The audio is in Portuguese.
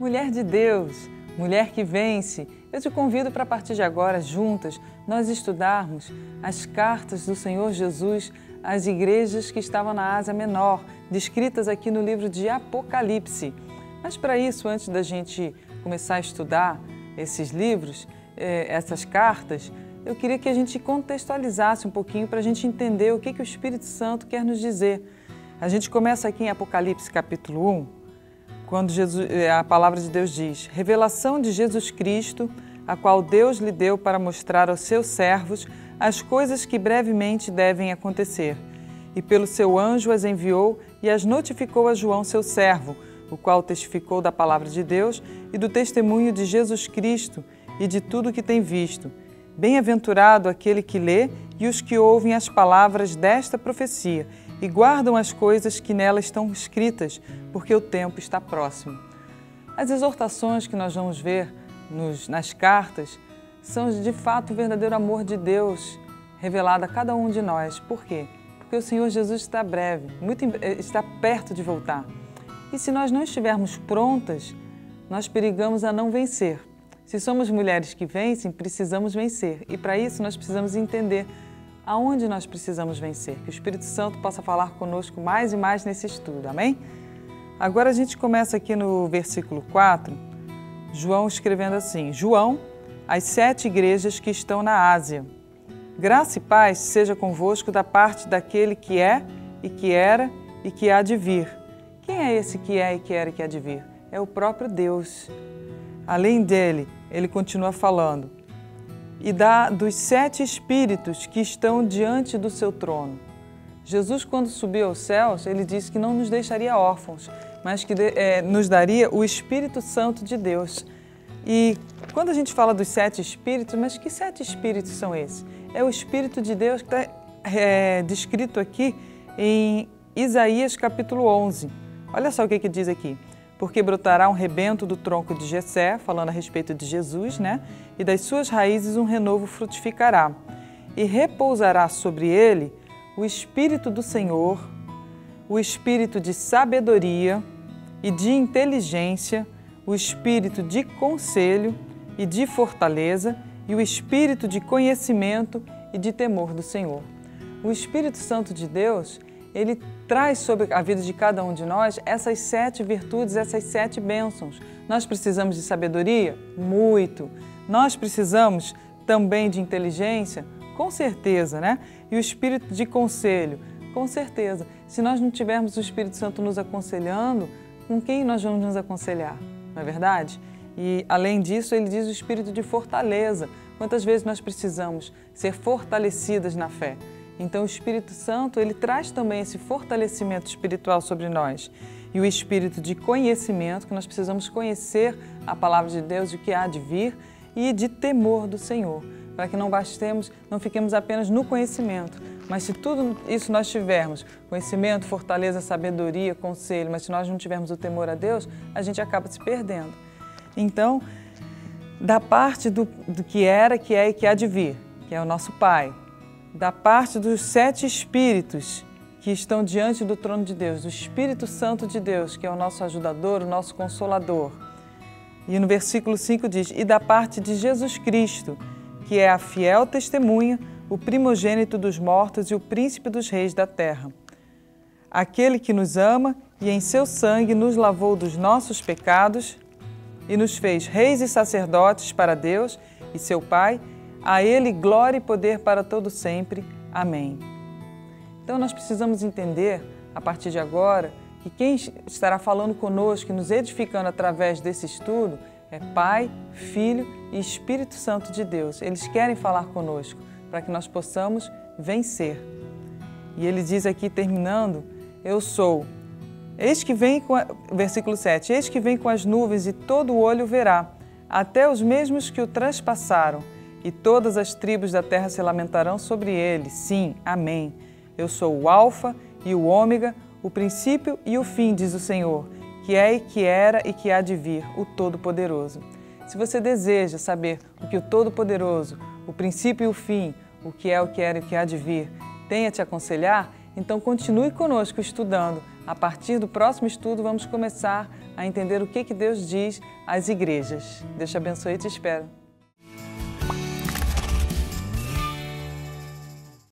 Mulher de Deus, mulher que vence, eu te convido para a partir de agora, juntas, nós estudarmos as cartas do Senhor Jesus às igrejas que estavam na Ásia Menor, descritas aqui no livro de Apocalipse. Mas para isso, antes da gente começar a estudar esses livros, essas cartas, eu queria que a gente contextualizasse um pouquinho para a gente entender o que o Espírito Santo quer nos dizer. A gente começa aqui em Apocalipse capítulo 1, quando a palavra de Deus diz: revelação de Jesus Cristo, a qual Deus lhe deu para mostrar aos seus servos as coisas que brevemente devem acontecer. E pelo seu anjo as enviou e as notificou a João, seu servo, o qual testificou da palavra de Deus e do testemunho de Jesus Cristo e de tudo o que tem visto. Bem-aventurado aquele que lê e os que ouvem as palavras desta profecia e guardam as coisas que nela estão escritas, porque o tempo está próximo. As exortações que nós vamos ver nas cartas são de fato o verdadeiro amor de Deus revelado a cada um de nós. Por quê? Porque o Senhor Jesus está breve, está perto de voltar. E se nós não estivermos prontas, nós perigamos a não vencer. Se somos mulheres que vencem, precisamos vencer. E para isso nós precisamos entender aonde nós precisamos vencer. Que o Espírito Santo possa falar conosco mais e mais nesse estudo. Amém? Agora a gente começa aqui no versículo 4, João escrevendo assim: João, às 7 igrejas que estão na Ásia. Graça e paz seja convosco da parte daquele que é, e que era, e que há de vir. Quem é esse que é, e que era, e que há de vir? É o próprio Deus. Além dele, ele continua falando: e dos 7 espíritos que estão diante do seu trono. Jesus, quando subiu aos céus, ele disse que não nos deixaria órfãos, mas que nos daria o Espírito Santo de Deus. E quando a gente fala dos 7 espíritos, mas que 7 espíritos são esses? É o Espírito de Deus que está descrito aqui em Isaías capítulo 11. Olha só o que diz aqui: porque brotará um rebento do tronco de Jessé, falando a respeito de Jesus, né? E das suas raízes um renovo frutificará. E repousará sobre ele o Espírito do Senhor, o Espírito de sabedoria e de inteligência, o Espírito de conselho e de fortaleza e o Espírito de conhecimento e de temor do Senhor. O Espírito Santo de Deus, ele traz sobre a vida de cada um de nós essas 7 virtudes, essas 7 bênçãos. Nós precisamos de sabedoria? Muito. Nós precisamos também de inteligência? Com certeza, né? E o Espírito de conselho? Com certeza. Se nós não tivermos o Espírito Santo nos aconselhando, com quem nós vamos nos aconselhar? Não é verdade? E, além disso, ele diz o Espírito de fortaleza. Quantas vezes nós precisamos ser fortalecidas na fé? Então, o Espírito Santo, ele traz também esse fortalecimento espiritual sobre nós. E o Espírito de conhecimento, que nós precisamos conhecer a palavra de Deus, o que há de vir, e de temor do Senhor, para que não fiquemos apenas no conhecimento, mas se tudo isso nós tivermos, conhecimento, fortaleza, sabedoria, conselho, mas se nós não tivermos o temor a Deus, a gente acaba se perdendo. Então, da parte do que era, que é e que há de vir, que é o nosso Pai, da parte dos 7 espíritos que estão diante do trono de Deus, do Espírito Santo de Deus, que é o nosso ajudador, o nosso consolador. E no versículo 5 diz: e da parte de Jesus Cristo, que é a fiel testemunha, o primogênito dos mortos e o príncipe dos reis da terra. Aquele que nos ama e em seu sangue nos lavou dos nossos pecados e nos fez reis e sacerdotes para Deus e seu Pai. A Ele glória e poder para todo sempre. Amém. Então nós precisamos entender, a partir de agora, que quem estará falando conosco e nos edificando através desse estudo é Pai, Filho e Espírito Santo de Deus. Eles querem falar conosco para que nós possamos vencer. E ele diz aqui, terminando: eu sou. Eis que vem versículo 7, eis que vem com as nuvens e todo o olho verá, até os mesmos que o transpassaram. E todas as tribos da terra se lamentarão sobre ele. Sim, amém. Eu sou o Alfa e o Ômega, o princípio e o fim, diz o Senhor, que é e que era e que há de vir, o Todo-Poderoso. Se você deseja saber o que o Todo-Poderoso, o princípio e o fim, o que é, o que era e o que há de vir, tem a te aconselhar, então continue conosco estudando A partir do próximo estudo, vamos começar a entender o que Deus diz às igrejas. Deus te abençoe e te espero.